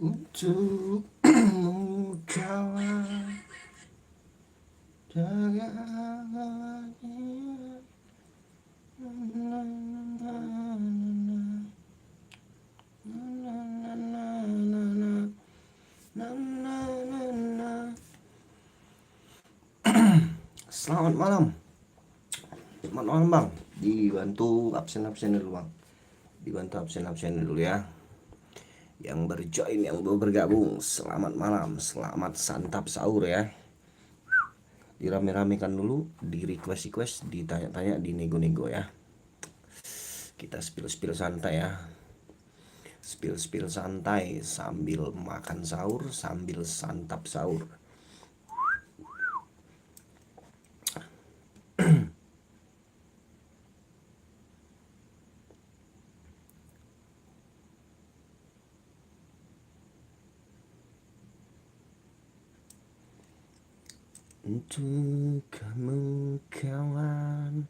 untukmu kawan, jaga Selamat malam. Selamat malam bang. Dibantu absen dulu bang. Dibantu absen dulu ya. Yang berjoin, yang baru bergabung, selamat malam, selamat santap sahur ya. Dirame-ramekan dulu, di request, ditanya-tanya, dinego-nego ya. Kita spill santai ya. Spill santai sambil makan sahur, sambil santap sahur. Untuk kamu kawan,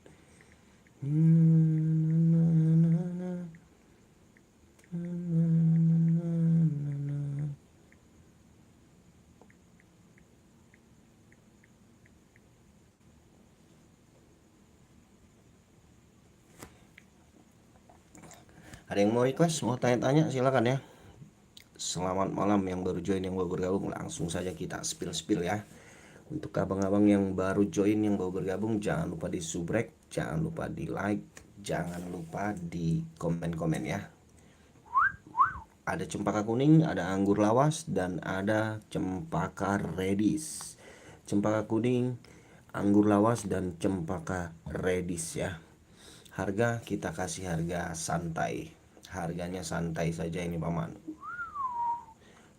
ada yang mau request, mau tanya-tanya silakan ya. Selamat malam yang baru join, yang baru bergabung, langsung saja kita spill ya. Untuk abang-abang yang baru join, yang baru bergabung, jangan lupa di subrek, jangan lupa di like, jangan lupa di komen-komen ya. Ada cempaka kuning, ada anggur lawas, dan ada cempaka redis. Cempaka kuning, anggur lawas, dan cempaka redis ya. Harga kita kasih harga santai. Harganya santai saja ini paman.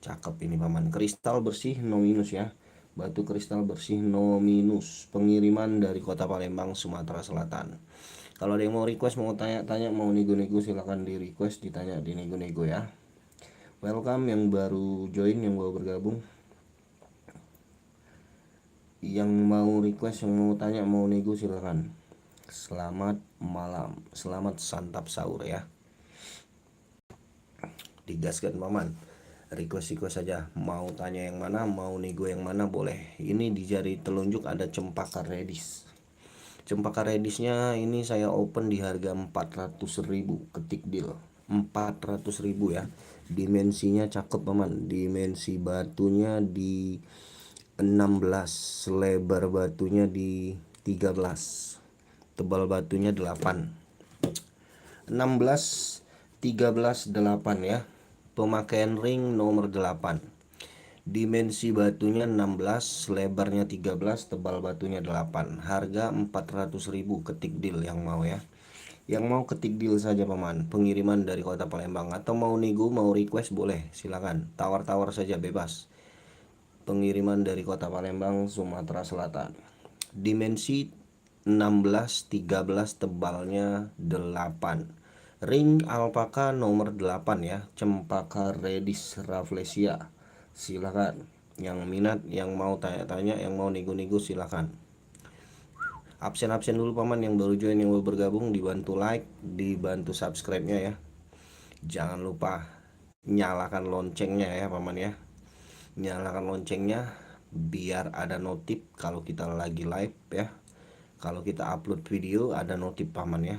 Cakep ini paman. Kristal bersih no minus ya. Batu kristal bersih no minus. Pengiriman dari Kota Palembang, Sumatera Selatan. Kalau ada yang mau request, mau tanya-tanya, mau nego-nego, silahkan di request, ditanya, di nego-nego ya. Welcome yang baru join, yang baru bergabung. Yang mau request, yang mau tanya, mau nego, silahkan. Selamat malam, selamat santap sahur ya. Digaskan paman. Request saja, mau tanya yang mana, mau nego yang mana boleh. Ini di jari telunjuk ada cempaka redis. Cempaka redisnya ini saya open di harga 400.000, ketik deal 400.000 ya. Dimensinya cakep paman. Dimensi batunya di 16, lebar batunya di 13, tebal batunya 8. 16, 13, 8 ya. Pemakaian ring nomor 8. Dimensi batunya 16, lebarnya 13, tebal batunya 8. Harga 400.000, ketik deal yang mau ya. Yang mau ketik deal saja paman. Pengiriman dari Kota Palembang, atau mau nego, mau request boleh, silakan. Tawar-tawar saja bebas. Pengiriman dari Kota Palembang, Sumatera Selatan. Dimensi 16, 13, tebalnya 8. Ring alpaka nomor 8 ya. Cempaka redis rafflesia. Silakan. Yang minat, yang mau tanya-tanya, yang mau nego-nego, silakan. Absen dulu paman, yang baru join, yang baru bergabung, dibantu like, dibantu subscribe-nya ya. Jangan lupa nyalakan loncengnya ya paman ya. Nyalakan loncengnya biar ada notif kalau kita lagi live ya. Kalau kita upload video ada notif paman ya.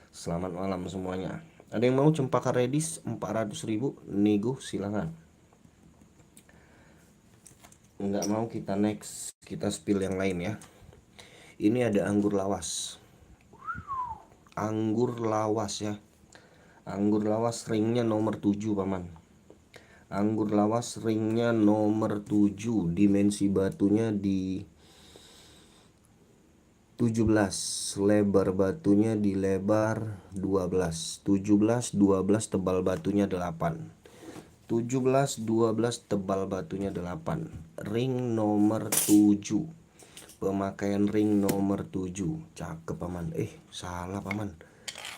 Selamat malam semuanya. Ada yang mau cempaka redis 400.000, nego silakan. Enggak mau, kita next, kita spill yang lain ya. Ini ada anggur lawas. Anggur lawas ya. Anggur lawas ringnya nomor 7 paman. Anggur lawas ringnya nomor 7. Dimensi batunya di 17, lebar batunya di lebar 12. 17, 12, tebal batunya 8. 17, 12, tebal batunya 8. Ring nomor 7. Pemakaian ring nomor 7. Cakep paman. Salah paman.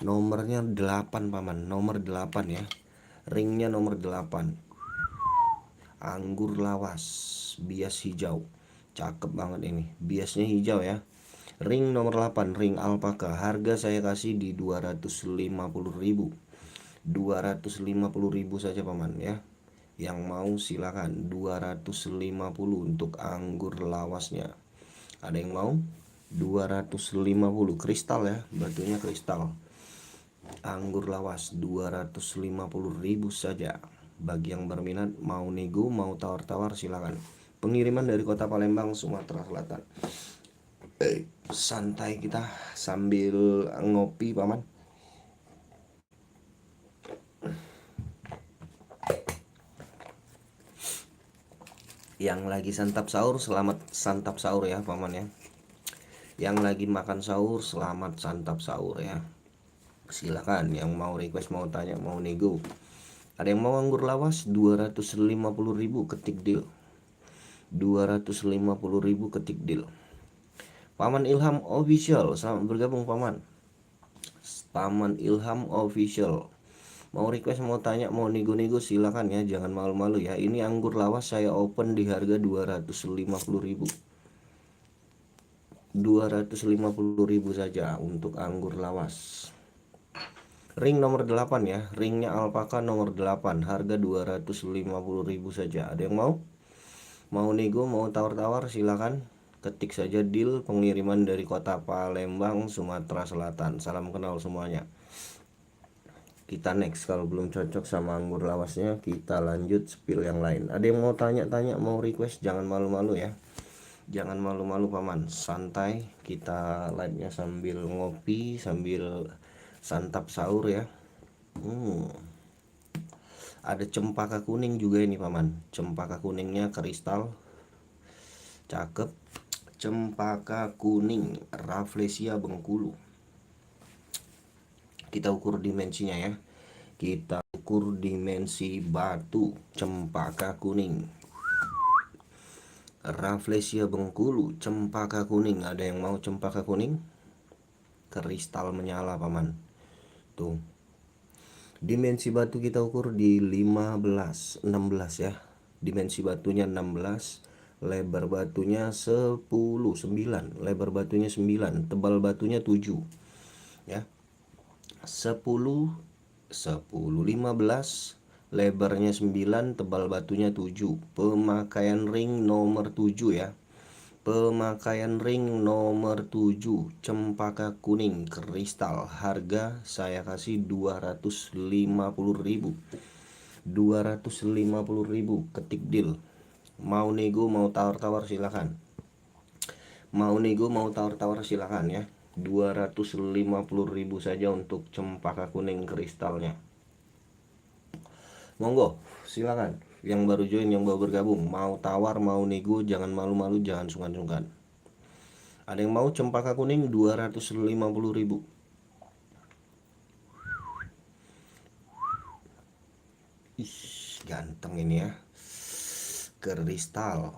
Nomornya 8 paman. Nomor 8 ya. Ringnya nomor 8. Anggur lawas, bias hijau. Cakep banget ini. Biasnya hijau ya. Ring nomor 8, ring alpaka. Harga saya kasih di 250.000. 250.000 saja paman ya. Yang mau silakan. 250 untuk anggur lawasnya. Ada yang mau? 250 kristal ya, batunya kristal. Anggur lawas 250.000 saja. Bagi yang berminat mau nego, mau tawar-tawar silakan. Pengiriman dari Kota Palembang, Sumatera Selatan. Santai kita sambil ngopi paman. Yang lagi santap sahur, selamat santap sahur ya paman ya. Yang lagi makan sahur, selamat santap sahur ya. Silakan yang mau request, mau tanya, mau nego. Ada yang mau anggur lawas 250.000 ketik deal. 250.000 ketik deal. Paman Ilham Official, selamat bergabung paman. Paman Ilham Official. Mau request, mau tanya, mau nego-nego silakan ya, jangan malu-malu ya. Ini anggur lawas saya open di harga 250.000. 250.000 saja untuk anggur lawas. Ring nomor 8 ya, ringnya alpaka nomor 8, harga 250.000 saja. Ada yang mau? Mau nego, mau tawar-tawar silakan. Ketik saja deal, pengiriman dari Kota Palembang, Sumatera Selatan. Salam kenal semuanya. Kita next, kalau belum cocok sama anggur lawasnya kita lanjut spill yang lain. Ada yang mau tanya-tanya, mau request, jangan malu-malu ya. Jangan malu-malu paman, santai. Kita live-nya sambil ngopi, sambil santap sahur ya. Ada cempaka kuning juga ini paman. Cempaka kuningnya kristal, cakep. Cempaka kuning Rafflesia Bengkulu. Kita ukur dimensinya ya. Kita ukur dimensi batu cempaka kuning Rafflesia Bengkulu, cempaka kuning. Ada yang mau cempaka kuning? Kristal menyala paman. Tuh. Dimensi batu kita ukur di 16 ya. Dimensi batunya 16, lebar batunya 10, 9, lebar batunya 9, tebal batunya 7. Ya. 10, 15, lebarnya 9, tebal batunya 7. Pemakaian ring nomor 7 ya. Pemakaian ring nomor 7 cempaka kuning kristal. Harga saya kasih 250.000. 250.000 ketik deal. Mau nego, mau tawar-tawar silakan. Mau nego, mau tawar-tawar silakan ya. 250.000 saja untuk cempaka kuning kristalnya. Monggo, silakan. Yang baru join, yang baru bergabung, mau tawar, mau nego, jangan malu-malu, jangan sungkan-sungkan. Ada yang mau cempaka kuning 250.000. Ih, ganteng ini ya. Kristal.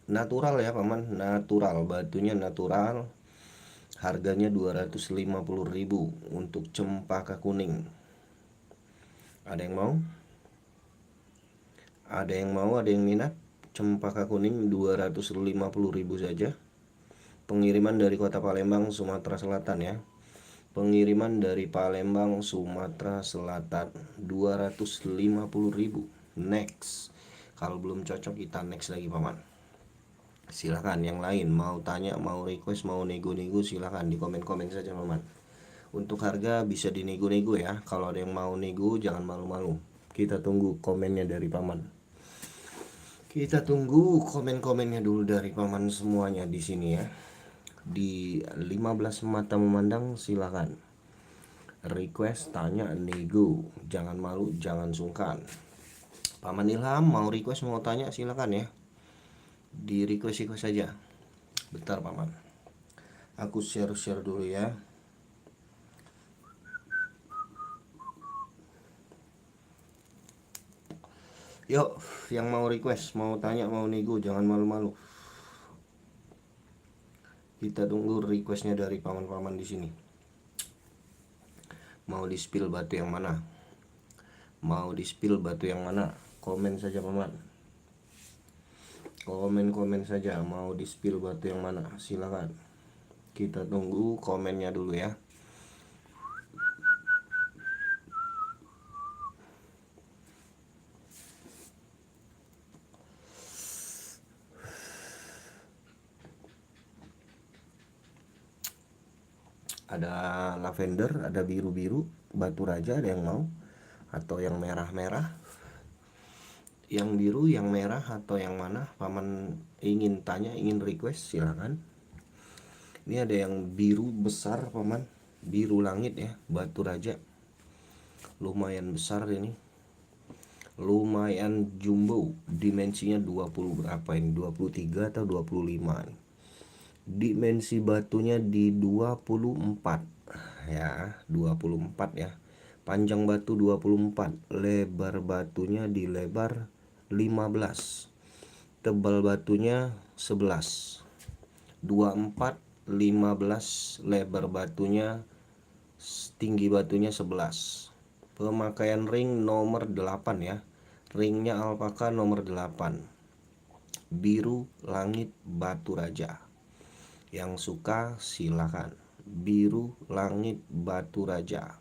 Natural ya paman, natural. Batunya natural. Harganya 250.000 untuk cempaka kuning. Ada yang mau? Ada yang mau, ada yang minat? Cempaka kuning 250.000 saja. Pengiriman dari Kota Palembang, Sumatera Selatan ya. Pengiriman dari Palembang, Sumatera Selatan 250.000. Next. Kalau belum cocok kita next lagi paman. Silahkan yang lain mau tanya, mau request, mau nego-nego silahkan di komen-komen saja paman. Untuk harga bisa dinego-nego ya. Kalau ada yang mau nego jangan malu-malu. Kita tunggu komennya dari paman. Kita tunggu komen-komennya dulu dari paman semuanya di sini ya. Di 15 mata memandang silakan. Request, tanya, nego. Jangan malu, jangan sungkan. Paman Ilham mau request, mau tanya silakan ya. Di request saja. Bentar paman. Aku share dulu ya. Yuk, yang mau request, mau tanya, mau nego, jangan malu-malu. Kita tunggu requestnya dari paman-paman di sini. Mau di spill batu yang mana? Mau di spill batu yang mana? Komen saja paman. Komen saja, mau di spill batu yang mana? Silakan. Kita tunggu komennya dulu ya. Ada lavender, ada biru-biru, batu raja, ada yang mau? Atau yang merah-merah? Yang biru, yang merah, atau yang mana? Paman ingin tanya, ingin request, silakan. Ini ada yang biru besar paman, biru langit ya, batu raja. Lumayan besar ini. Lumayan jumbo, dimensinya 20 berapa ini? 23 atau 25 nih. Dimensi batunya di 24 ya, 24 ya. Panjang batu 24, lebar batunya di lebar 15. Tebal batunya 11. 24, 15, lebar batunya, tinggi batunya 11. Pemakaian ring nomor 8 ya. Ringnya alpaka nomor 8. Biru langit batu raja. Yang suka silakan. Biru langit batu raja.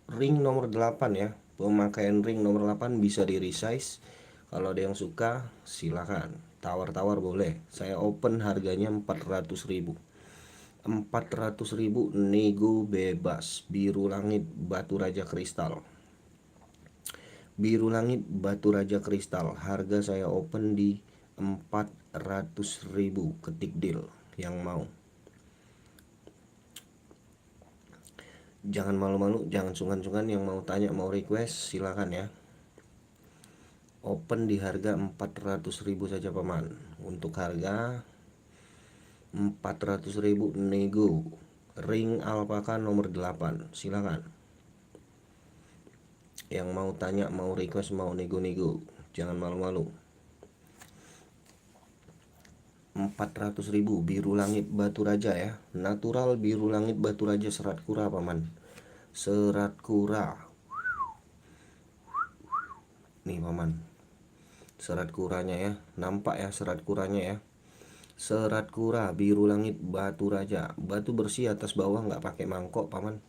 Ring nomor 8 ya. Pemakaian ring nomor 8 bisa di resize. Kalau ada yang suka silakan. Tawar-tawar boleh. Saya open harganya 400.000. 400.000 nego bebas. Biru langit batu raja kristal. Biru langit batu raja kristal. Harga saya open di 400.000. Ketik deal yang mau. Jangan malu-malu, jangan sungkan-sungkan. Yang mau tanya, mau request silakan ya. Open di harga 400.000 saja paman. Untuk harga 400.000 nego. Ring alpaka nomor 8. Silakan. Yang mau tanya, mau request, mau nego-nego, jangan malu-malu. 400.000 biru langit batu raja ya. Natural biru langit batu raja serat kura paman. Serat kura. Nih paman. Serat kuranya ya. Nampak ya serat kuranya ya. Serat kura biru langit batu raja. Batu bersih atas bawah, nggak pakai mangkok paman.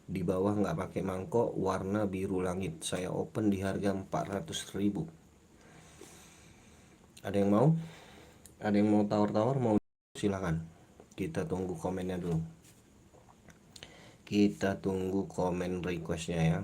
Di bawah nggak pakai mangkok, warna biru langit. Saya open di harga 400.000. Ada yang mau? Ada yang mau tawar-tawar? Mau? Silakan. Kita tunggu komennya dulu. Kita tunggu komen requestnya ya.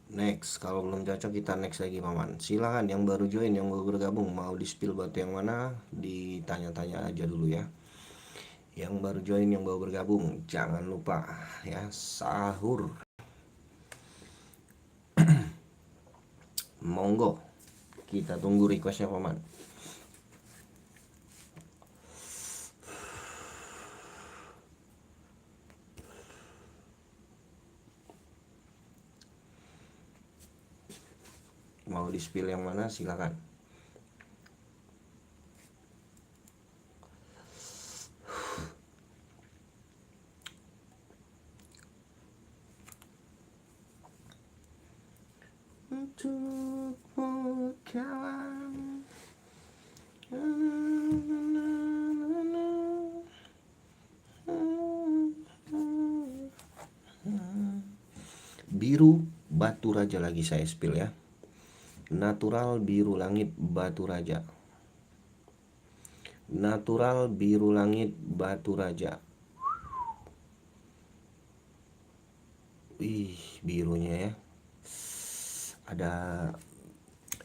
Next, kalau belum cocok kita next lagi paman. Silakan yang baru join, yang baru bergabung, mau di spill batu yang mana, ditanya-tanya aja dulu ya. Yang baru join, yang baru bergabung, jangan lupa ya sahur. Monggo, kita tunggu requestnya paman. Mau di spill yang mana silakan. Untukmu kawan. Biru batu raja lagi saya spill ya. Natural biru langit batu raja. Natural biru langit batu raja. Wih, birunya ya. Ada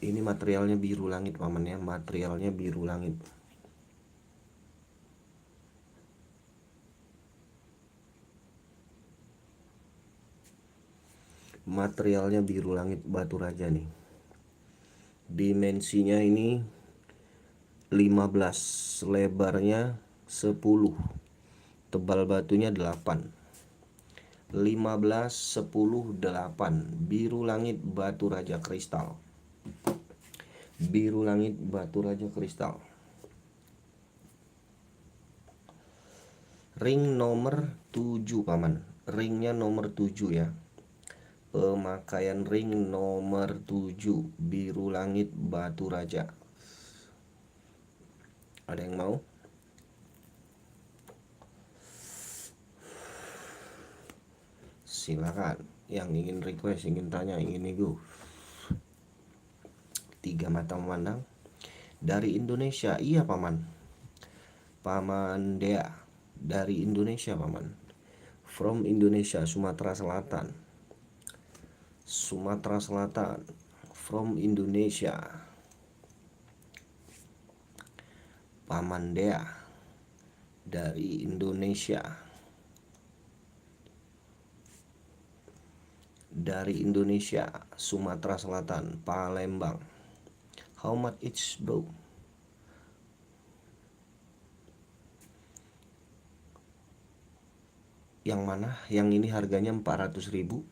ini materialnya biru langit paman ya. Materialnya biru langit. Materialnya biru langit batu raja nih. Dimensinya ini 15, lebarnya 10, tebal batunya 8. 15, 10, 8. Biru langit batu raja kristal. Biru langit batu raja kristal. Ring nomor 7 paman. Ringnya nomor 7 ya. Pemakaian ring nomor 7. Biru langit batu raja. Ada yang mau? silakan. Yang ingin request, ingin tanya, ingin nego. 3 mata memandang. Dari Indonesia, iya paman. Paman Dea dari Indonesia paman. From Indonesia, Sumatera Selatan. Sumatera Selatan. From Indonesia. Paman Dea dari Indonesia. Dari Indonesia, Sumatera Selatan, Palembang. How much each bro? Yang mana? Yang ini harganya 400.000.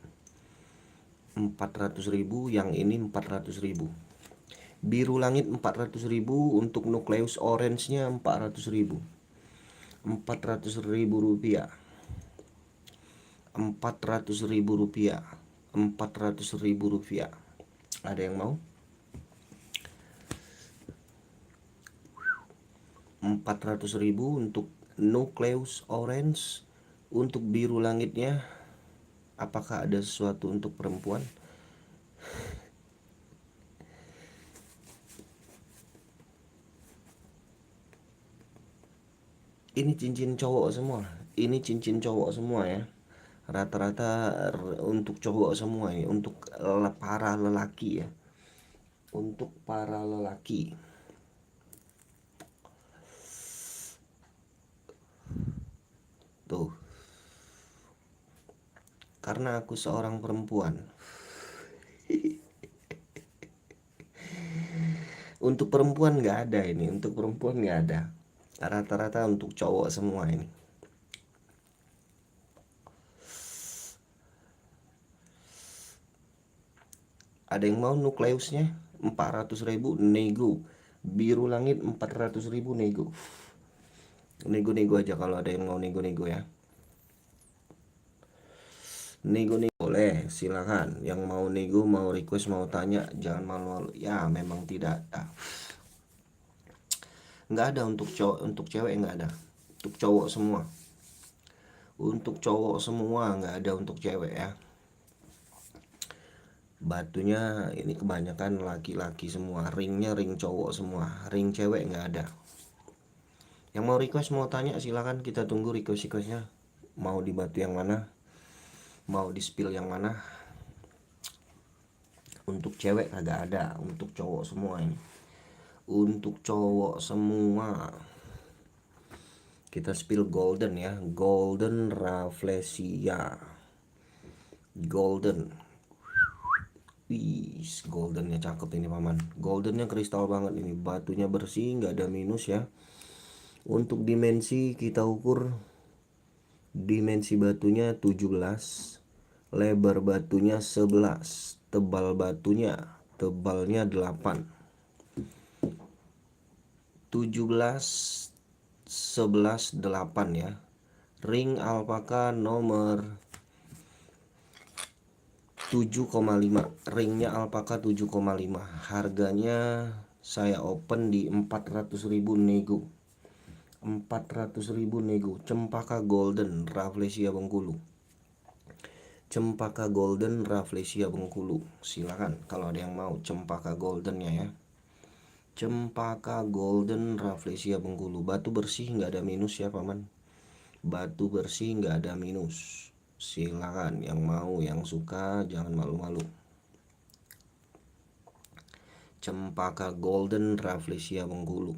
400.000, yang ini 400.000. Biru langit 400.000, untuk nukleus orange-nya 400.000. 400.000 rupiah. 400.000 rupiah. 400.000 rupiah. Ada yang mau? 400.000 untuk nukleus orange. Untuk biru langitnya, apakah ada sesuatu untuk perempuan? Ini cincin cowok semua. Ini cincin cowok semua ya. Rata-rata untuk cowok semua ini, untuk para lelaki ya. Untuk para lelaki. Tuh. Karena aku seorang perempuan. Untuk perempuan nggak ada ini. Untuk perempuan nggak ada. Rata-rata untuk cowok semua ini. Ada yang mau nukleusnya? 400.000 nego. Biru langit 400.000 nego. Nego-nego aja kalau ada yang mau nego-nego ya. Nego-nego boleh, silakan. Yang mau nego, mau request, mau tanya, jangan malu-malu. Ya, memang tidak ada. Nggak ada untuk cowok, untuk cewek nggak ada. Untuk cowok semua. Untuk cowok semua, nggak ada untuk cewek ya. Batunya ini kebanyakan laki-laki semua. Ringnya ring cowok semua. Ring cewek nggak ada. Yang mau request, mau tanya, silakan. Kita tunggu request-requestnya. Mau di batu yang mana? Mau di spill yang mana? Untuk cewek kagak ada. Untuk cowok semua ini. Untuk cowok semua. Kita spill golden ya. Golden Rafflesia. Golden. Wih, goldennya cakep ini paman. Goldennya kristal banget ini. Batunya bersih, nggak ada minus ya. Untuk dimensi kita ukur. Dimensi batunya 17. Lebar batunya 11. Tebal batunya, tebalnya 8. 17, 11, 8 ya. Ring alpaka nomor 7,5. Ringnya alpaka 7,5. Harganya saya open di 400.000 nego. 400.000 nego. Cempaka golden Rafflesia Bengkulu. Cempaka golden Rafflesia Bengkulu. Silakan kalau ada yang mau cempaka goldennya ya. Cempaka golden Rafflesia Bengkulu. Batu bersih, nggak ada minus ya paman. Batu bersih, nggak ada minus. Silakan yang mau, yang suka, jangan malu-malu. Cempaka golden Rafflesia Bengkulu.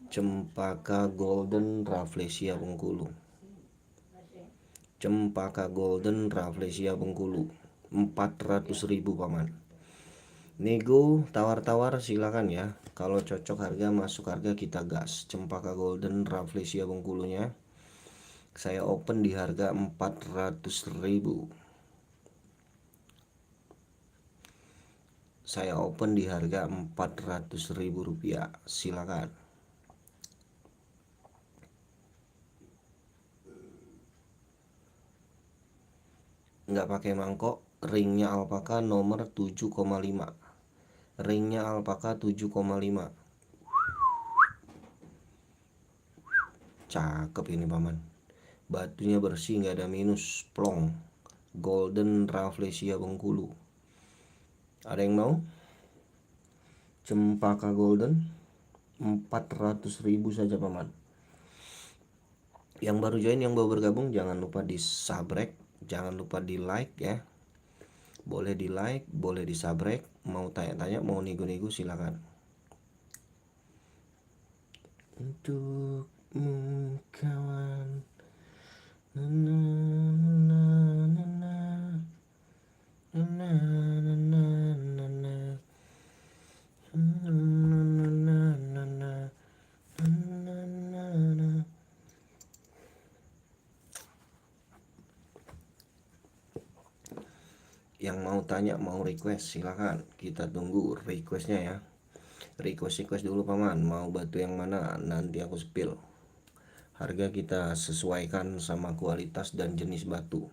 Cempaka golden Rafflesia Bengkulu. Cempaka golden Rafflesia Bengkulu. 400.000 paman. Nego, tawar-tawar silakan ya. Kalau cocok harga, masuk harga, kita gas. Cempaka golden Rafflesia Bengkulunya saya open di harga 400.000. Saya open di harga 400.000 rupiah. Silakan. Nggak pakai mangkok. Ringnya alpaka nomor 7,5. Ringnya alpaka 7,5. Cakep ini paman. batunya bersih, nggak ada minus, plong, golden Rafflesia Bengkulu. Ada yang mau? Cempaka golden 400.000 saja paman. Yang baru join, yang baru bergabung, jangan lupa di subscribe, jangan lupa di like ya. Boleh di like, boleh di subscribe. Mau tanya-tanya, mau nego-nego silakan. Untukmu kawan, na na na na na na na na na na na. Yang mau tanya, mau request silakan, kita tunggu requestnya ya. Request dulu paman, mau batu yang mana nanti aku spill. Harga kita sesuaikan sama kualitas dan jenis batu.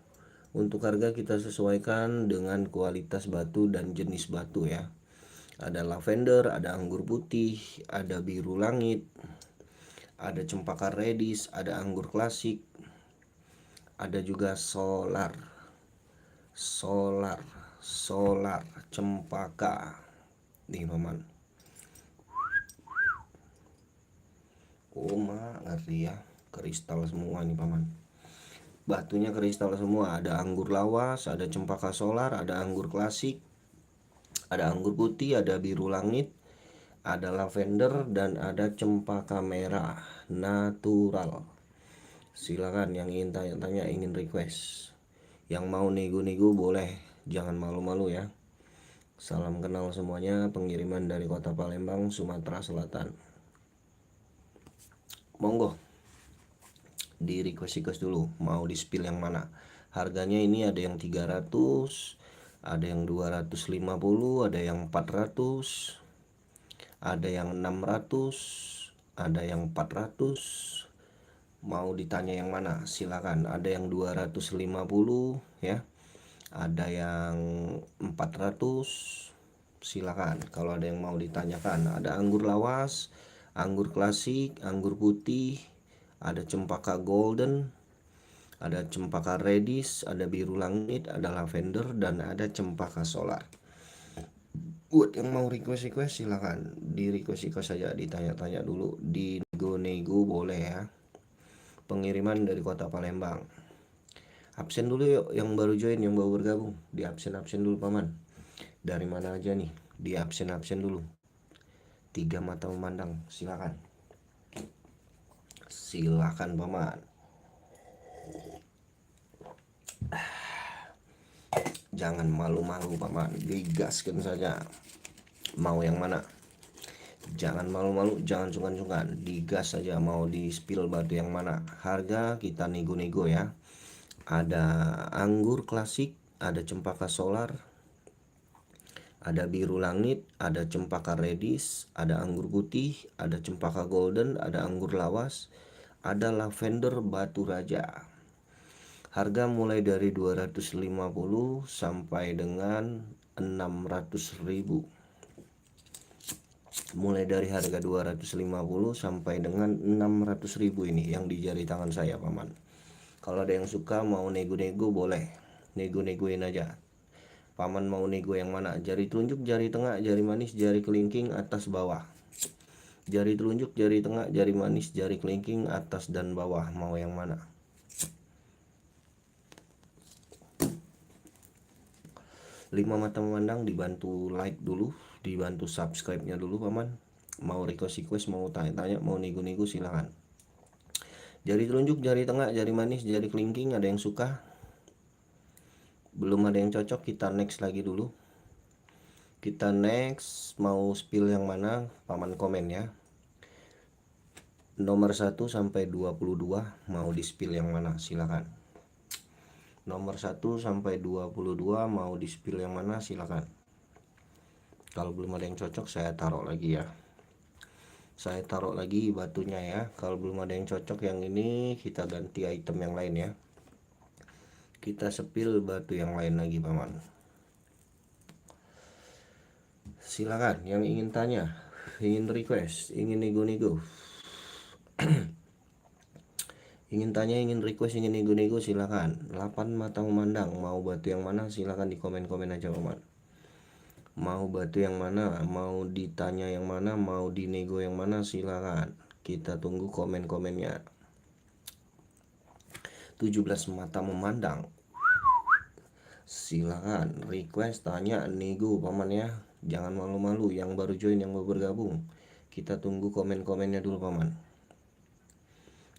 Untuk harga kita sesuaikan dengan kualitas batu dan jenis batu ya. Ada lavender, ada anggur putih, ada biru langit, ada cempaka redis, ada anggur klasik, ada juga solar cempaka nih paman. Ngerti ya, kristal semua nih paman, batunya kristal semua. Ada anggur lawas, ada cempaka solar, ada anggur klasik, ada anggur putih, ada biru langit, ada lavender, dan ada cempaka merah natural. Silakan yang ingin tanya-tanya, ingin request, yang mau nego-nego boleh, jangan malu-malu ya. Salam kenal semuanya, pengiriman dari Kota Palembang, Sumatera Selatan. Monggo di request dulu, mau di spill yang mana. Harganya ini ada yang 300, ada yang 250, ada yang 400, ada yang 600, ada yang 400. Mau ditanya yang mana silakan. Ada yang 250 ya, ada yang 400, silakan. Kalau ada yang mau ditanyakan, ada anggur lawas, anggur klasik, anggur putih, ada cempaka golden, ada cempaka redis, ada biru langit, ada lavender, dan ada cempaka solar. Buat yang mau request silakan di request saja, ditanya-tanya dulu, di nego-nego boleh ya. Pengiriman dari Kota Palembang. Absen dulu yuk, yang baru join, yang baru bergabung, di absen dulu paman. Dari mana aja nih, di absen dulu. 3 mata memandang, silakan paman. Jangan malu-malu paman, digaskan saja. Mau yang mana? Jangan malu-malu, jangan sungkan-sungkan, digas saja. Mau di spill batu yang mana, harga kita nego-nego ya. Ada anggur klasik, ada cempaka solar, ada biru langit, ada cempaka redis, ada anggur putih, ada cempaka golden, ada anggur lawas, ada lavender batu raja. Harga mulai dari 250 sampai dengan 600.000. Mulai dari harga 250 sampai dengan 600.000 ini yang di jari tangan saya paman. Kalau ada yang suka mau nego-nego boleh, nego-negoin aja. Paman mau nego yang mana? Jari telunjuk, jari tengah, jari manis, jari kelingking, atas bawah. Jari telunjuk, jari tengah, jari manis, jari kelingking, atas dan bawah. Mau yang mana? Lima mata memandang, dibantu like dulu, dibantu subscribe-nya dulu paman. Mau request, mau tanya-tanya, mau nego-nego silakan. Jari telunjuk, jari tengah, jari manis, jari kelingking, ada yang suka? Belum ada yang cocok, kita next lagi dulu. Kita next, mau spill yang mana? Paman komen ya. Nomor 1 sampai 22 mau di spill yang mana? Silakan. Nomor 1 sampai 22 mau di spill yang mana? Silakan. Kalau belum ada yang cocok saya taruh lagi ya. Saya taruh lagi batunya ya. Kalau belum ada yang cocok yang ini, kita ganti item yang lain ya. Kita spill batu yang lain lagi paman. Silakan yang ingin tanya, ingin request, ingin nego-nego. Ingin tanya, ingin request, ingin nego-nego silakan. 8 mata memandang, mau batu yang mana silakan di komen-komen aja paman. Mau batu yang mana, mau ditanya yang mana, mau dinego yang mana silakan. Kita tunggu komen-komennya. 17 mata memandang, silakan request, tanya, nego paman ya. Jangan malu-malu yang baru join, yang baru bergabung. Kita tunggu komen-komennya dulu paman.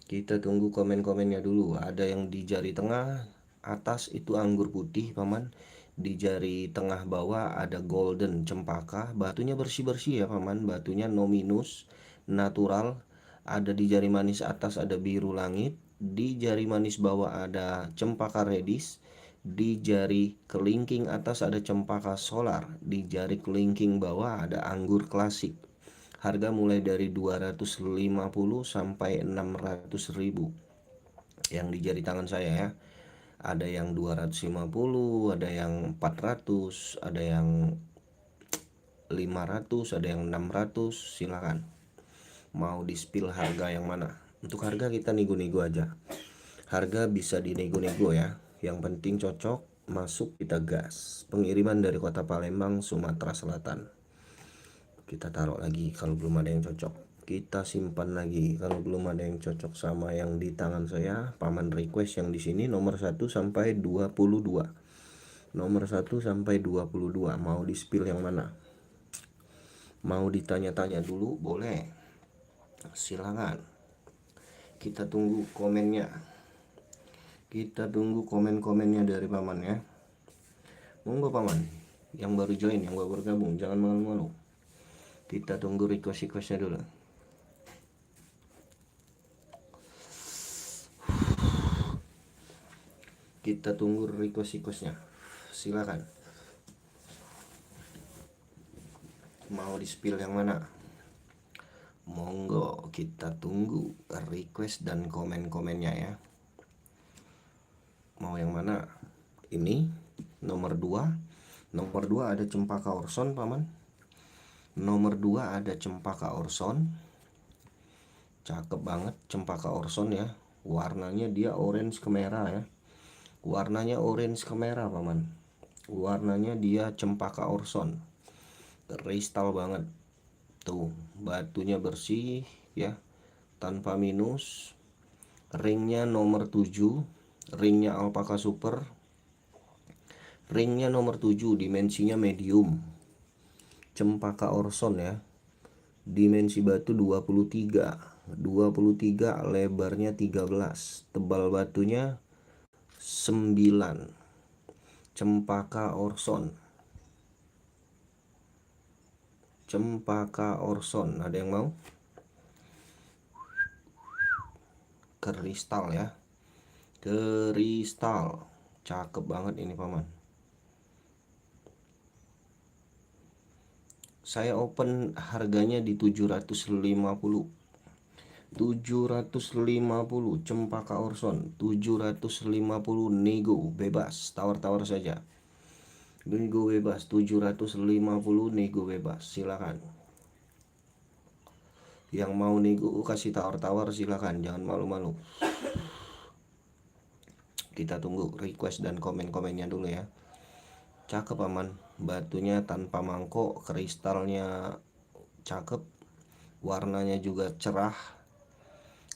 Kita tunggu komen-komennya dulu. Ada yang di jari tengah atas itu anggur putih paman. Di jari tengah bawah ada golden cempaka. Batunya bersih-bersih ya paman. Batunya no minus, natural. Ada di jari manis atas ada biru langit. Di jari manis bawah ada cempaka redis. Di jari kelingking atas ada cempaka solar. Di jari kelingking bawah ada anggur klasik. Harga mulai dari 250 sampai 600.000 yang di jari tangan saya ya. Ada yang 250, ada yang 400, ada yang 500, ada yang 600. Silakan. Mau di spill harga yang mana? Untuk harga kita nego-nego aja. Harga bisa dinego-nego ya. Yang penting cocok, masuk kita gas. Pengiriman dari Kota Palembang, Sumatera Selatan. Kita taruh lagi kalau belum ada yang cocok. Kita simpan lagi kalau belum ada yang cocok sama yang di tangan saya. Paman request yang di sini nomor 1 sampai 22. Nomor 1 sampai 22. Mau di spill yang mana? Mau ditanya-tanya dulu boleh. Silakan. Kita tunggu komennya. Kita tunggu komen-komennya dari paman ya. Monggo paman. Yang baru join, yang baru bergabung, jangan malu-malu. Kita tunggu request-requestnya dulu. Kita tunggu request-requestnya. Silakan. Mau di spill yang mana? Monggo, kita tunggu request dan komen-komennya ya. Mau yang mana? Ini nomor 2. Nomor 2 ada cempaka orson paman. Nomor 2 ada cempaka orson. Cakep banget cempaka orson ya. Warnanya dia orange ke merah ya. Warnanya orange ke merah paman. Warnanya dia cempaka orson. Kristal banget. Tuh, batunya bersih ya. Tanpa minus. Ringnya nomor 7. Ringnya alpaka super. Ringnya nomor 7, dimensinya medium. Cempaka orson ya. Dimensi batu 23, lebarnya 13, tebal batunya 9. Cempaka orson. Cempaka orson, ada yang mau? Kristal ya. Kristal. Cakep banget ini paman. Saya open harganya di 750. 750 cempaka orson. 750 nego bebas, tawar-tawar saja. Nego bebas 750, nego bebas. Silakan. Yang mau nego kasih tawar-tawar silakan, jangan malu-malu. Kita tunggu request dan komen-komennya dulu ya. Cakep aman. Batunya tanpa mangkok, kristalnya cakep. Warnanya juga cerah.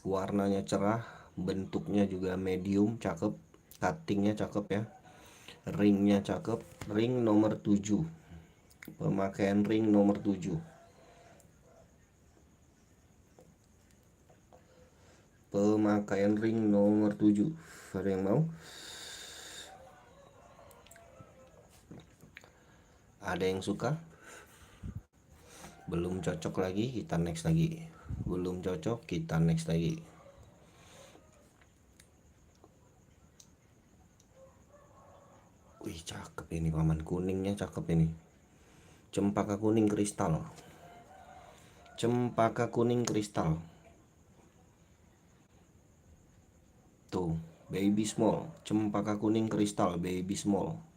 Warnanya cerah, bentuknya juga medium, cakep. Cuttingnya cakep ya. Ringnya cakep. Ring nomor 7. Pemakaian ring nomor 7. Pemakaian ring nomor 7. Ada yang mau? Ada yang suka? Belum cocok lagi, kita next lagi. Belum cocok, kita next lagi. Wih, cakep ini paman, kuningnya cakep ini. Cempaka kuning kristal. Cempaka kuning kristal. Tuh, baby small. Cempaka kuning kristal baby small.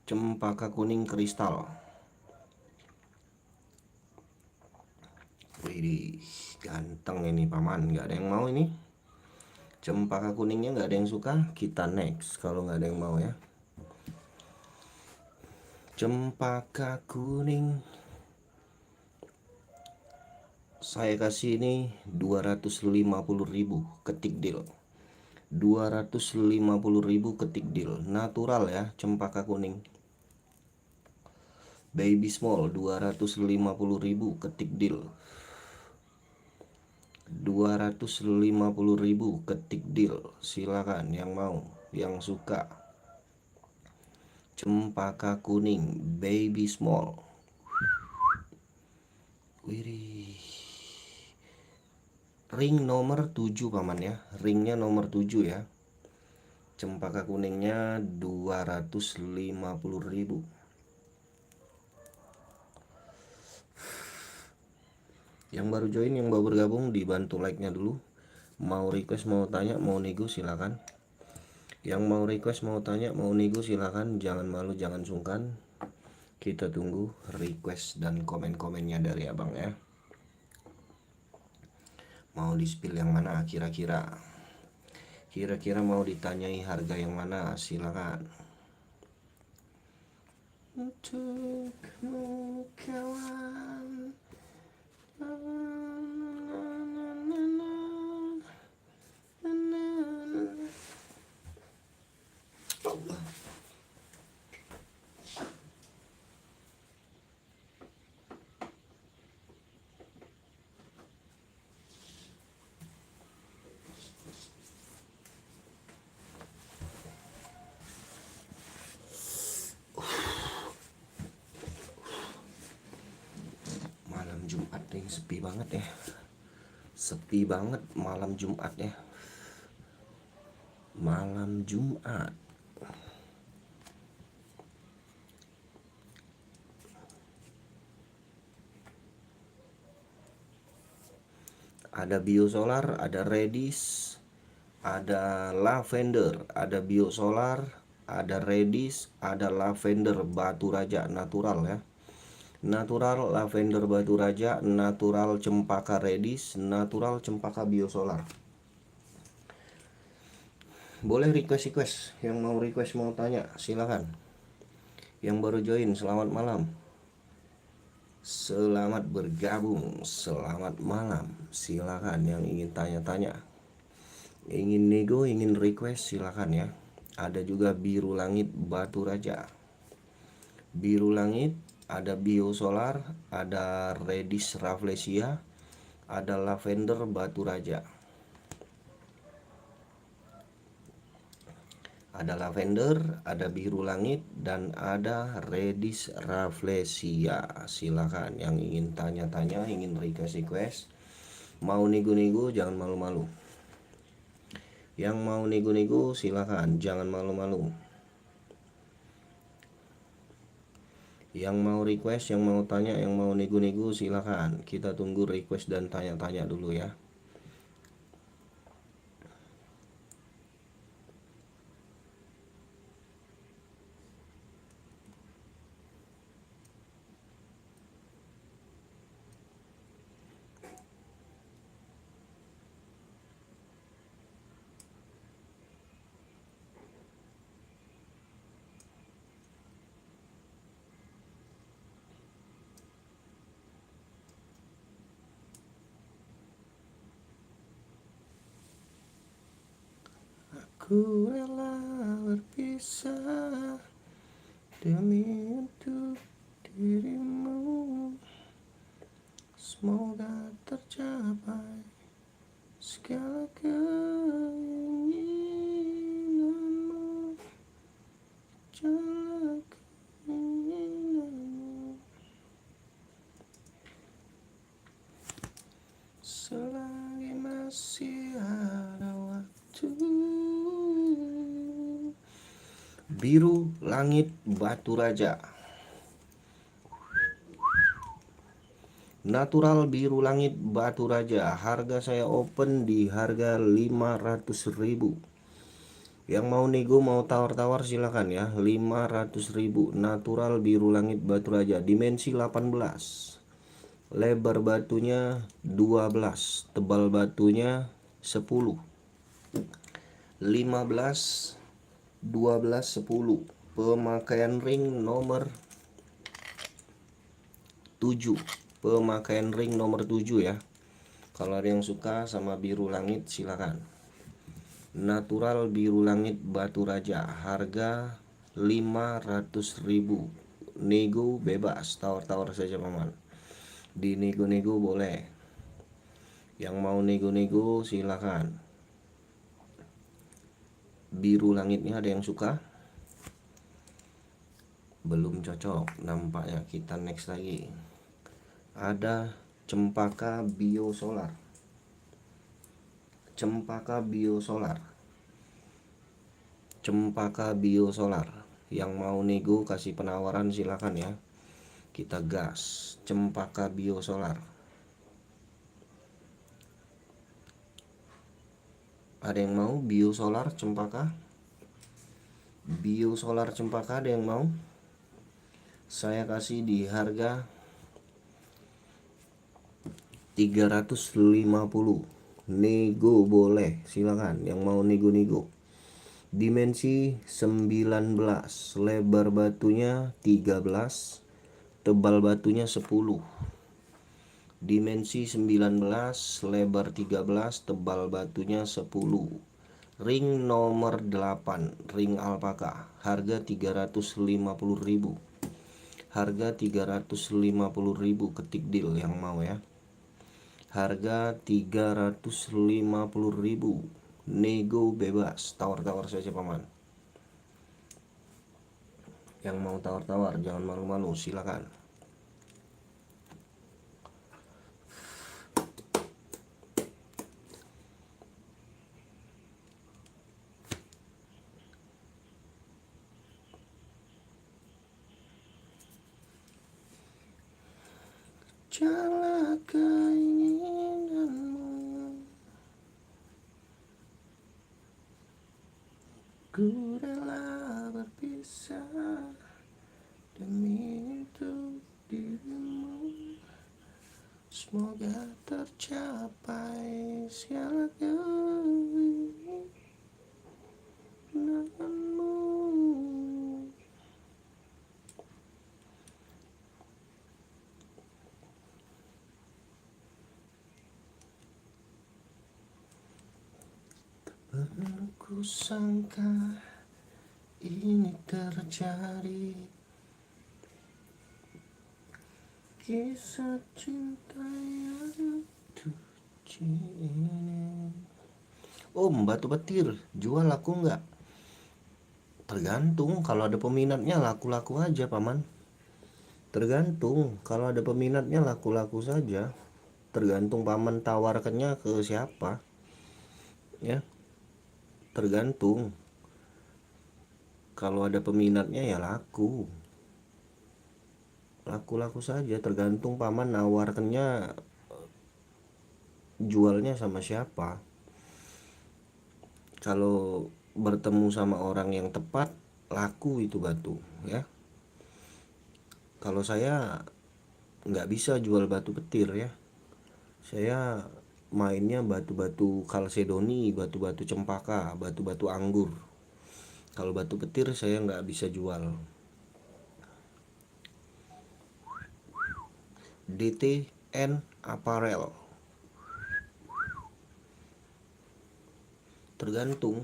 cempaka kuning kristal. Wih, ganteng ini paman. Nggak ada yang mau ini. Cempaka kuningnya nggak ada yang suka. Kita next kalau nggak ada yang mau ya. Cempaka kuning. Saya kasih ini 250.000 ketik deal. 250.000 ketik deal. Natural ya, cempaka kuning. Baby small 250.000 ketik deal. 250.000 ketik deal. Silakan yang mau, yang suka. Cempaka kuning baby small. Wih. Ring nomor 7 paman ya. Ringnya nomor 7 ya. Cempaka kuningnya 250.000. Yang baru join, yang baru bergabung, dibantu like-nya dulu. Mau request, mau tanya, mau nego silakan. Yang mau request, mau tanya, mau nego silakan. Jangan malu, jangan sungkan. Kita tunggu request dan komen-komennya dari abang ya. Mau di spill yang mana kira-kira? Kira-kira mau ditanyai harga yang mana? Silakan. Untukmu kawan. Malam Jumat nih sepi banget ya. Sepi banget malam Jumat ya. Malam Jumat. Ada biosolar, ada redis, ada lavender, ada biosolar, ada redis, ada lavender batu raja natural ya. Natural lavender batu raja, natural cempaka redis, natural cempaka biosolar. Boleh request, yang mau request mau tanya silakan. Yang baru join selamat malam. Selamat bergabung, selamat malam. Silakan yang ingin tanya-tanya, ingin nego, ingin request silakan ya. Ada juga biru langit batu raja. Biru langit, ada biosolar, ada redis rafflesia, ada lavender batu raja. Ada lavender, ada biru langit, dan ada redis rafflesia. Silakan yang ingin tanya-tanya, ingin request, mau nego-nego jangan malu-malu. Yang mau nego-nego silakan, jangan malu-malu. Yang mau request, yang mau tanya, yang mau nego-nego silakan. Kita tunggu request dan tanya-tanya dulu ya. Aku rela berpisah demi untuk dirimu. Semoga tercapai segala keinginanmu. Jalan keinginanmu. Selagi masih ada waktu. Biru langit batu raja. Natural biru langit batu raja. Harga saya open di harga 500.000. Yang mau nego, mau tawar-tawar silakan ya. 500.000 natural biru langit batu raja, dimensi 18, lebar batunya 12, tebal batunya 10. 15, 12, 10. Pemakaian ring nomor 7. Pemakaian ring nomor 7 ya. Kalau ada yang suka sama biru langit silakan. Natural biru langit batu raja, harga 500.000. Nego bebas, tawar-tawar saja paman. Di nego-nego boleh. Yang mau nego-nego silakan. Biru langitnya ada yang suka? Belum cocok nampaknya, kita next lagi. Ada cempaka biosolar. Cempaka biosolar. Cempaka biosolar. Yang mau nego kasih penawaran silakan ya. Kita gas. Cempaka biosolar. Ada yang mau biosolar cempaka? Biosolar cempaka ada yang mau? Saya kasih di harga 350. Nego boleh, silakan yang mau nego-nego. Dimensi 19, lebar batunya 13, tebal batunya 10. Dimensi 19, lebar 13, tebal batunya 10. Ring nomor 8, ring alpaka, harga 350.000. Harga 350.000, ketik deal yang mau ya. Harga 350.000. Nego bebas, tawar-tawar saja paman. Yang mau tawar-tawar jangan malu-malu, silakan. Janganlah keinginanmu, ku rela berpisah demi untuk dirimu. Semoga tercapai segala keinginanmu. Ku sangka ini terjadi, kisah cinta yang suci ini. Om, batu petir jual laku nggak? Tergantung, kalau ada peminatnya laku-laku aja paman. Tergantung, kalau ada peminatnya laku-laku saja. Tergantung paman tawarkannya ke siapa ya. Tergantung, kalau ada peminatnya ya laku saja. Tergantung paman nawarkannya, jualnya sama siapa. Kalau bertemu sama orang yang tepat, laku itu batu ya. Kalau saya nggak bisa jual batu petir ya. Saya mainnya batu-batu kalsedoni, batu-batu cempaka, batu-batu anggur. Kalau batu petir saya nggak bisa jual. DTN Apparel. Tergantung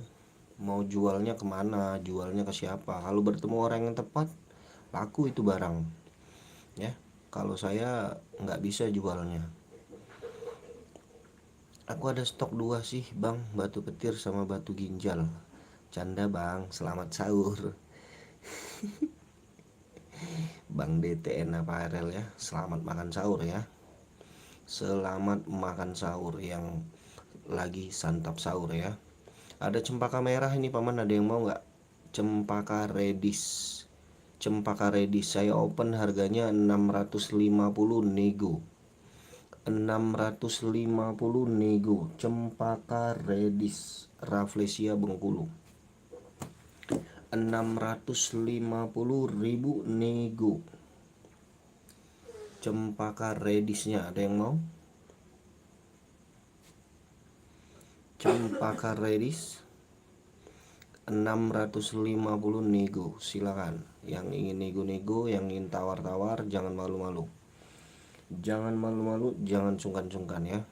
mau jualnya kemana, jualnya ke siapa. Kalau bertemu orang yang tepat, laku itu barang ya. Kalau saya nggak bisa jualnya. Aku ada stok 2 sih bang, batu petir sama batu ginjal. Canda bang, selamat sahur. Bang DTN Apparel ya, selamat makan sahur ya. Selamat makan sahur yang lagi santap sahur ya. Ada cempaka merah ini paman, ada yang mau nggak? Cempaka redis. Cempaka redis saya open harganya 650 nego. 650 nego. Cempaka redis Rafflesia Bengkulu. 650.000 nego. Cempaka redisnya ada yang mau? Cempaka redis 650 nego, silakan. Yang ingin nego-nego, yang ingin tawar-tawar, jangan malu-malu. Jangan malu-malu, jangan sungkan-sungkan ya.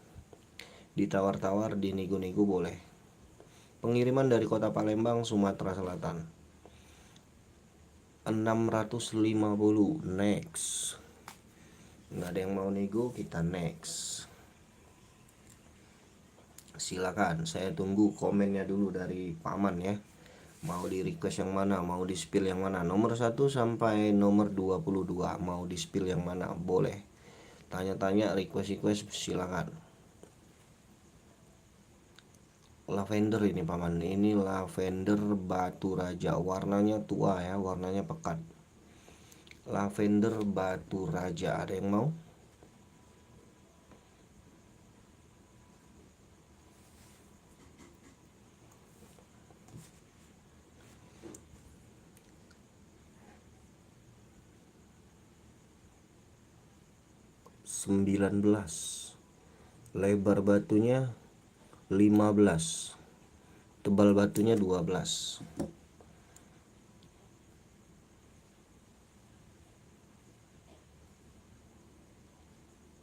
Ditawar-tawar, di nego-nego boleh. Pengiriman dari Kota Palembang, Sumatera Selatan. 650, next. Nggak ada yang mau nego, kita next. Silakan, saya tunggu komennya dulu dari Paman ya. Mau di request yang mana, mau di spill yang mana, nomor 1 sampai nomor 22, mau di spill yang mana, boleh. Tanya-tanya, request silakan. Lavender ini Paman, ini lavender batu raja, warnanya tua ya, warnanya pekat. Lavender batu raja, ada yang mau? Sembilan belas, lebar batunya 15, tebal batunya 12.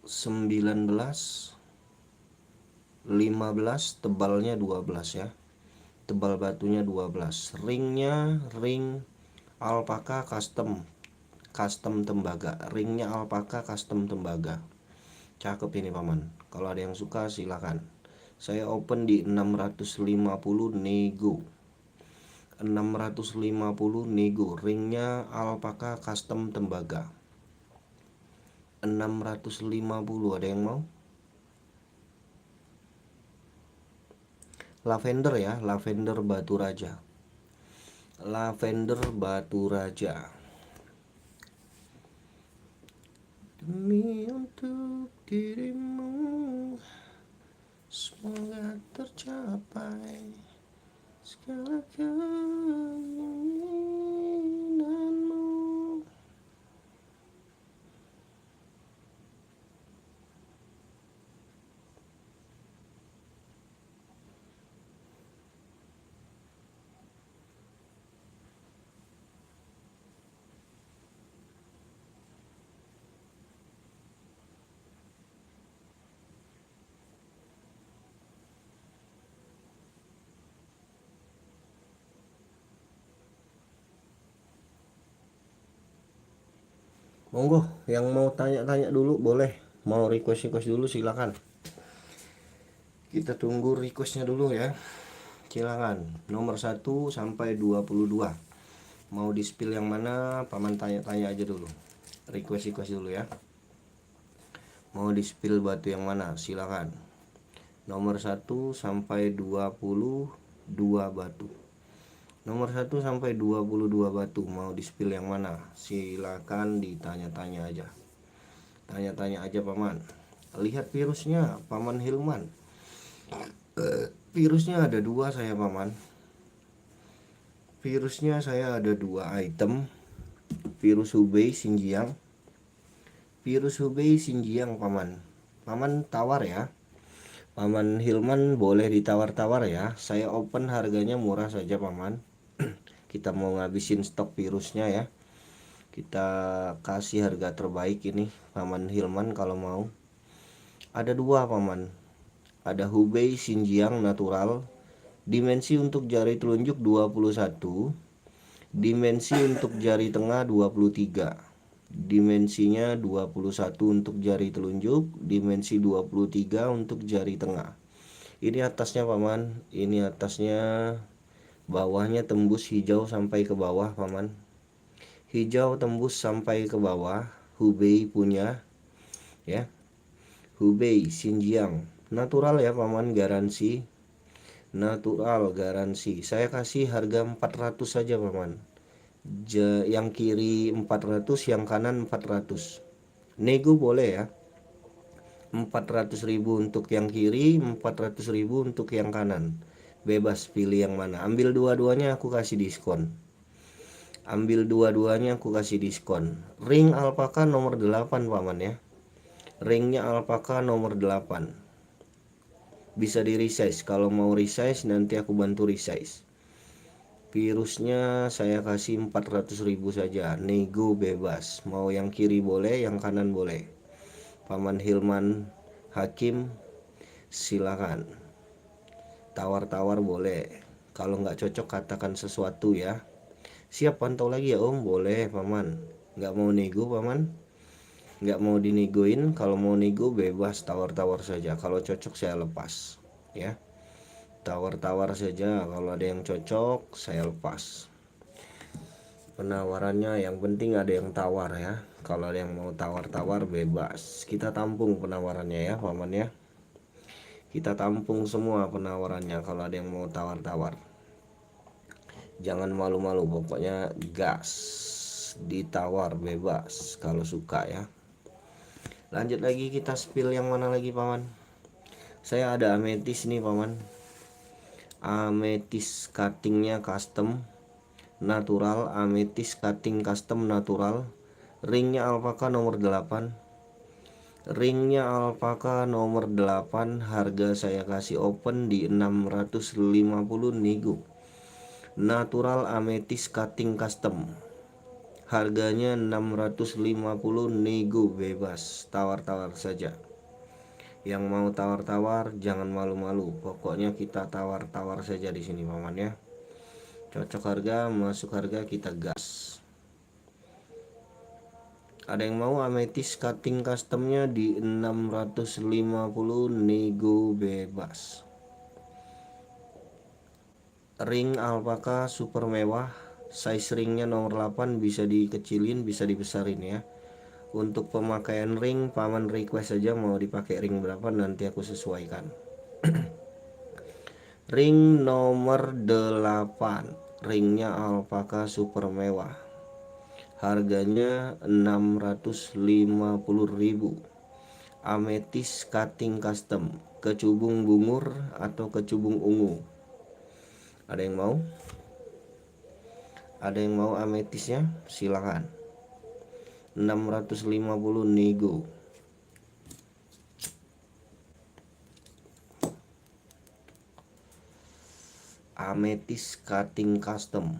19, 15, tebalnya 12 ya. Tebal batunya 12. Ringnya ring alpaka custom tembaga. Ringnya alpaka custom tembaga. Cakep ini Paman. Kalau ada yang suka silakan. Saya open di 650 nego. 650 nego. Ringnya alpaka custom tembaga. 650, ada yang mau? Lavender ya, lavender batu raja. Lavender batu raja. Demi untuk dirimu, semoga tercapai segala keinginanmu. Monggo, yang mau tanya-tanya dulu boleh, mau request dulu silakan. Kita tunggu requestnya dulu ya. Silakan, nomor 1 sampai 22. Mau di spill yang mana, Paman tanya-tanya aja dulu. Request dulu ya. Mau di spill batu yang mana, silakan. Nomor 1 sampai 22 batu. Nomor 1 sampai 22 batu, mau di spill yang mana? Silakan ditanya-tanya aja. Tanya-tanya aja Paman. Lihat virusnya Paman Hilman. Virusnya ada 2 saya Paman. Virusnya saya ada 2 item. Virus Hubei Xinjiang. Virus Hubei Xinjiang Paman. Paman tawar ya. Paman Hilman boleh ditawar-tawar ya. Saya open harganya murah saja Paman. Kita mau ngabisin stok virusnya ya. Kita kasih harga terbaik ini Paman Hilman kalau mau. Ada 2 Paman. Ada Hubei Xinjiang natural. Dimensi untuk jari telunjuk 21. Dimensi untuk jari tengah 23. Dimensinya 21 untuk jari telunjuk, dimensi 23 untuk jari tengah. Ini atasnya Paman, ini atasnya, bawahnya tembus hijau sampai ke bawah Paman. Hijau tembus sampai ke bawah. Hubei punya ya. Hubei Xinjiang natural ya Paman, garansi. Natural garansi. Saya kasih harga 400 saja Paman. Yang kiri 400, yang kanan 400. Nego boleh ya. 400.000 untuk yang kiri, 400.000 untuk yang kanan. Bebas pilih yang mana. Ambil dua-duanya aku kasih diskon. Ambil dua-duanya aku kasih diskon. Ring alpaka nomor 8 paman ya. Ringnya alpaka nomor 8. Bisa di resize. Kalau mau resize nanti aku bantu resize. Virusnya saya kasih 400.000 saja. Nego bebas. Mau yang kiri boleh, yang kanan boleh. Paman Hilman Hakim silakan. Tawar-tawar boleh. Kalau nggak cocok katakan sesuatu ya. Siap pantau lagi ya om? Boleh paman. Nggak mau nego paman? Nggak mau dinegoin. Kalau mau nego bebas, tawar-tawar saja. Kalau cocok saya lepas ya. Tawar-tawar saja. Kalau ada yang cocok saya lepas. Penawarannya yang penting ada yang tawar ya. Kalau ada yang mau tawar-tawar bebas. Kita tampung penawarannya ya paman ya. Kita tampung semua penawarannya kalau ada yang mau tawar-tawar. Jangan malu-malu, pokoknya gas. Ditawar bebas kalau suka ya. Lanjut lagi, kita spill yang mana lagi paman? Saya ada ametis nih paman. Ametis cuttingnya custom natural. Ametis cutting custom natural. Ringnya alpaka nomor 8. Ringnya alpaka nomor 8. Harga saya kasih open di 650 nego. Natural ametis cutting custom. Harganya 650 nego bebas. Tawar-tawar saja. Yang mau tawar-tawar jangan malu-malu. Pokoknya kita tawar-tawar saja di sini paman ya. Cocok harga, masuk harga, kita gas. Ada yang mau ametis cutting customnya di 650 nego bebas. Ring alpaka super mewah. Size ringnya nomor 8, bisa dikecilin bisa dibesarin ya. Untuk pemakaian ring paman request saja mau dipakai ring berapa, nanti aku sesuaikan. Ring nomor 8. Ringnya alpaka super mewah. Harganya 650.000. Ametis cutting custom. Kecubung bungur atau kecubung ungu. Ada yang mau? Ada yang mau ametisnya? Silakan. 650 nego. Ametis cutting custom.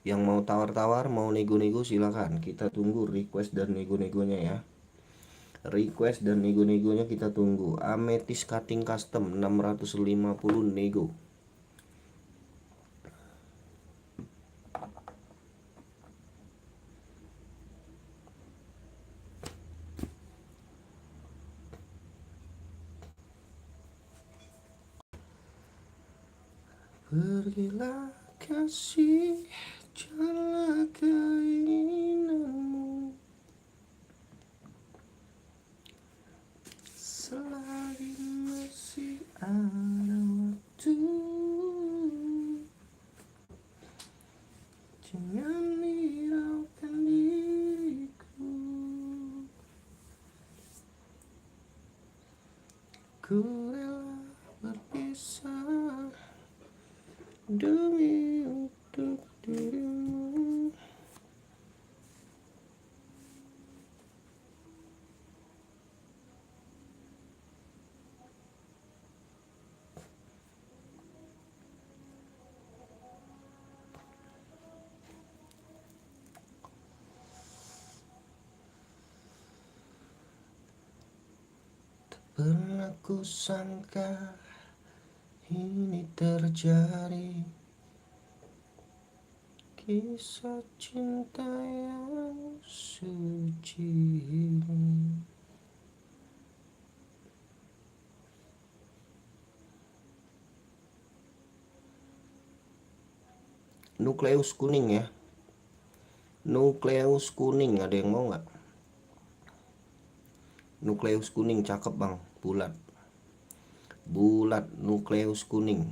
Yang mau tawar-tawar, mau nego-nego silakan. Kita tunggu request dan nego-negonya ya. Request dan nego-negonya kita tunggu. Ametis cutting custom 650 nego. Pergilah kasih, janganlah keinginanmu, selagi masih ada waktu. Jangan hiraukan diriku. Ku rela berpisah demi untuk dirimu. Pernah ku sangka ini terjadi, kisah cinta yang suci ini. Nukleus kuning ya. Nukleus kuning, ada yang mau nggak? Nukleus kuning cakep bang, bulat. Bulat nukleus kuning.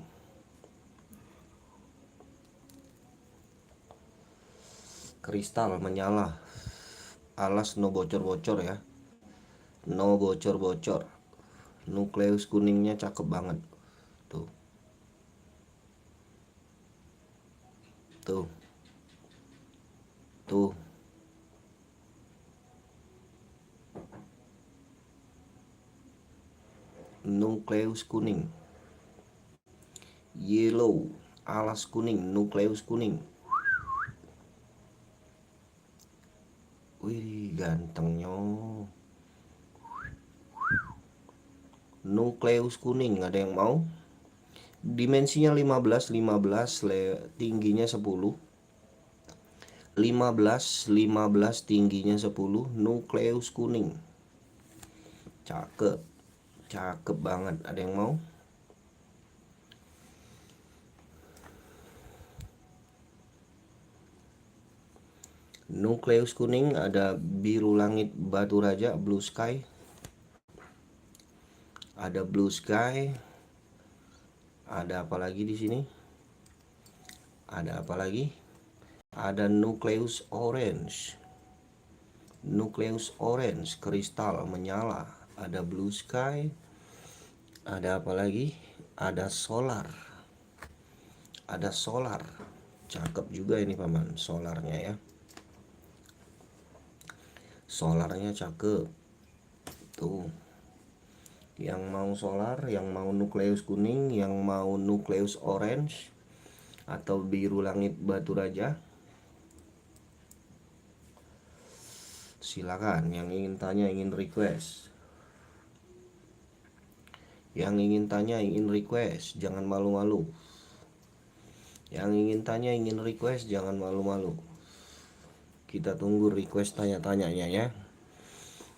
Kristal menyala. Alas no bocor-bocor ya. no bocor-bocor. Nukleus kuningnya cakep banget. Tuh. Tuh. Tuh. Nukleus kuning. Yellow, alas kuning, nukleus kuning. Wih, gantengnya. Nukleus kuning, ada yang mau? Dimensinya 15, 15, tingginya 10. 15, 15, tingginya 10, nukleus kuning. Cakep. Cakep banget. Ada yang mau? Nukleus kuning, ada biru langit batu raja, blue sky. Ada blue sky. Ada apa lagi di sini? Ada apa lagi? Ada nukleus orange. Nukleus orange, kristal menyala. Ada blue sky. Ada apa lagi? Ada solar. Ada solar. Cakep juga ini paman, solarnya ya. Solarnya cakep. Tuh. Yang mau solar, yang mau nukleus kuning, yang mau nukleus orange atau biru langit batu raja, silakan. Yang ingin tanya, ingin request. Yang ingin tanya, ingin request, jangan malu-malu. Yang ingin tanya, ingin request, jangan malu-malu. Kita tunggu request tanya-tanyanya ya.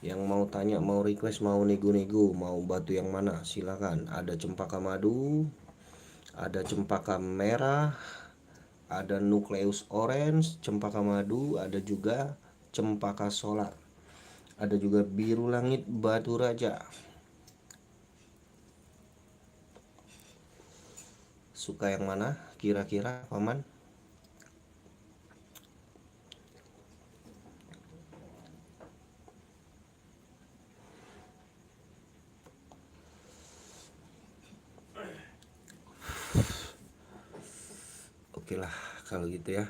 Yang mau tanya, mau request, mau nego-nego, mau batu yang mana, silakan. Ada cempaka madu, ada cempaka merah, ada nukleus orange, cempaka madu, ada juga cempaka solar. Ada juga biru langit batu raja. Suka yang mana kira-kira paman? Oke lah kalau gitu ya.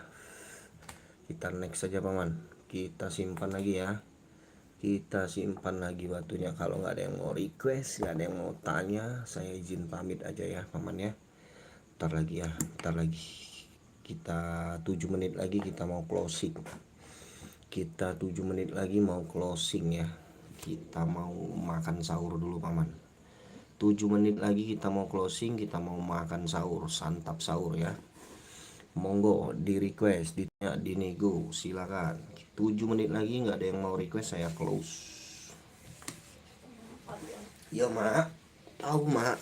Kita next saja paman. Kita simpan lagi ya. Kita simpan lagi batunya. Kalau nggak ada yang mau request, nggak ada yang mau tanya, saya izin pamit aja ya paman ya. Ntar lagi ya, ntar lagi. Kita 7 menit lagi kita mau closing. Kita 7 menit lagi mau closing ya. Kita mau makan sahur dulu paman. 7 menit lagi kita mau closing, kita mau makan sahur, santap sahur ya. Monggo di request, ditanya, dinego, silakan. 7 menit lagi nggak ada yang mau request, saya close. Ya mak, tahu mak.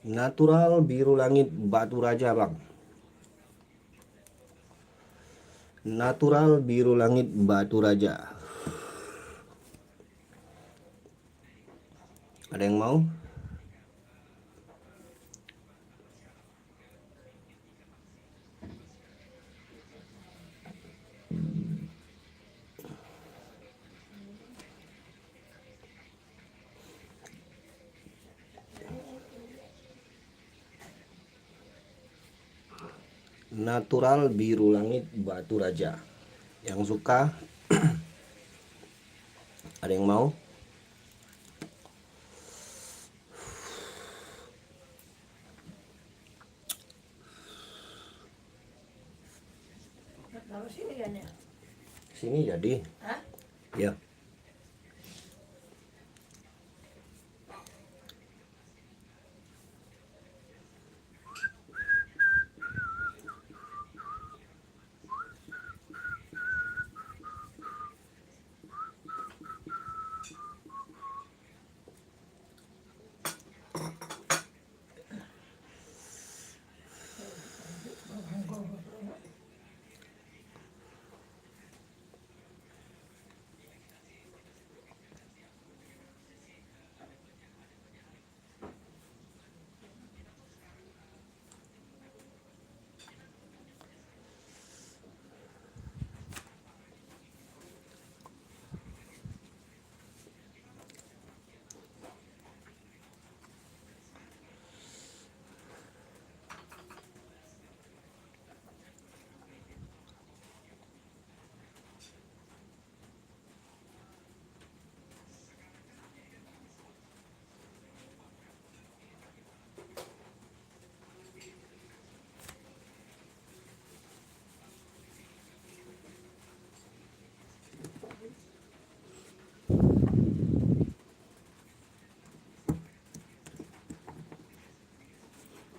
Natural biru langit Batu Raja, Bang. Natural biru langit Batu Raja. Ada yang mau? Natural biru langit Batu Raja. Yang suka? Ada yang mau? Taruh sini kan ya? Sini jadi. Hah? Ya.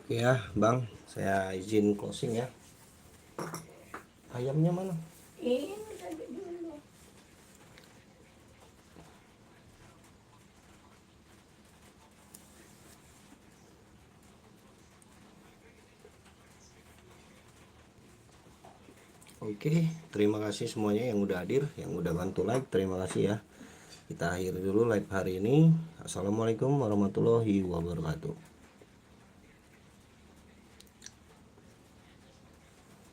Ya, Bang, saya izin closing ya. Ayamnya mana? Ini tadi dulu. Oke, terima kasih semuanya yang udah hadir, yang udah bantu like, terima kasih ya. Kita akhiri dulu live hari ini. Assalamualaikum warahmatullahi wabarakatuh.